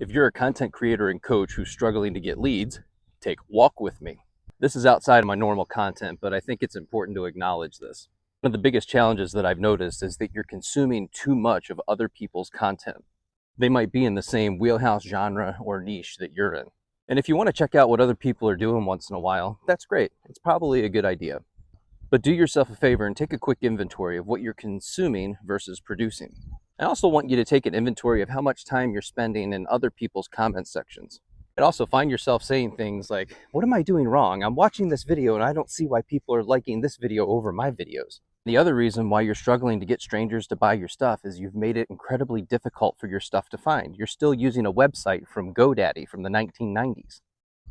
If you're a content creator and coach who's struggling to get leads, take Walk With Me. This is outside of my normal content, but I think it's important to acknowledge this. One of the biggest challenges that I've noticed is that you're consuming too much of other people's content. They might be in the same wheelhouse genre or niche that you're in. And if you want to check out what other people are doing once in a while, that's great. It's probably a good idea. But do yourself a favor and take a quick inventory of what you're consuming versus producing. I also want you to take an inventory of how much time you're spending in other people's comment sections. And also find yourself saying things like, what am I doing wrong? I'm watching this video and I don't see why people are liking this video over my videos. The other reason why you're struggling to get strangers to buy your stuff is you've made it incredibly difficult for your stuff to find. You're still using a website from GoDaddy from the 1990s.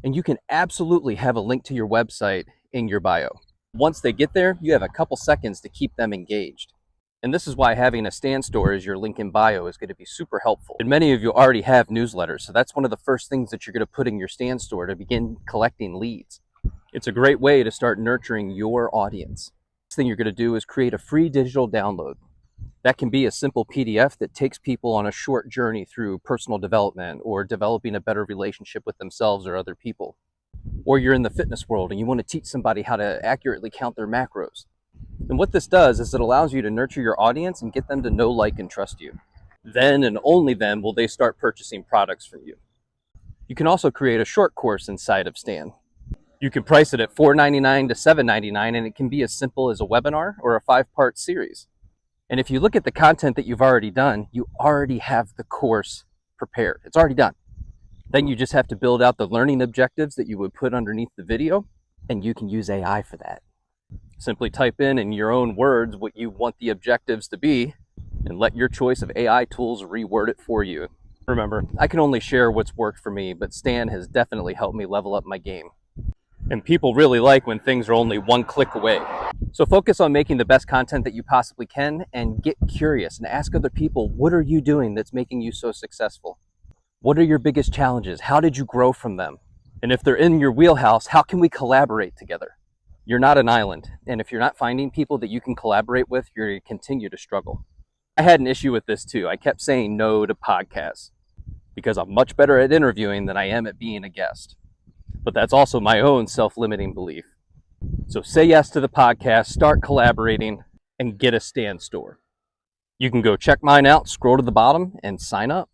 And you can absolutely have a link to your website in your bio. Once they get there, you have a couple seconds to keep them engaged. And this is why having a Stan Store as your link in bio is going to be super helpful. And many of you already have newsletters, so that's one of the first things that you're going to put in your Stan Store to begin collecting leads. It's a great way to start nurturing your audience. Next thing you're going to do is create a free digital download. That can be a simple PDF that takes people on a short journey through personal development or developing a better relationship with themselves or other people. Or you're in the fitness world and you want to teach somebody how to accurately count their macros. And what this does is it allows you to nurture your audience and get them to know, like, and trust you. Then and only then will they start purchasing products from you. You can also create a short course inside of Stan. You can price it at $4.99 to $7.99, and it can be as simple as a webinar or a 5-part series. And if you look at the content that you've already done, you already have the course prepared. It's already done. Then you just have to build out the learning objectives that you would put underneath the video, and you can use AI for that. Simply type in your own words what you want the objectives to be and let your choice of AI tools reword it for you. Remember, I can only share what's worked for me, but Stan has definitely helped me level up my game. And people really like when things are only one click away. So focus on making the best content that you possibly can and get curious and ask other people, what are you doing that's making you so successful? What are your biggest challenges? How did you grow from them? And if they're in your wheelhouse, how can we collaborate together? You're not an island, and if you're not finding people that you can collaborate with, you're going to continue to struggle. I had an issue with this too. I kept saying no to podcasts because I'm much better at interviewing than I am at being a guest. But that's also my own self-limiting belief. So say yes to the podcast, start collaborating, and get a Stan Store. You can go check mine out, scroll to the bottom, and sign up.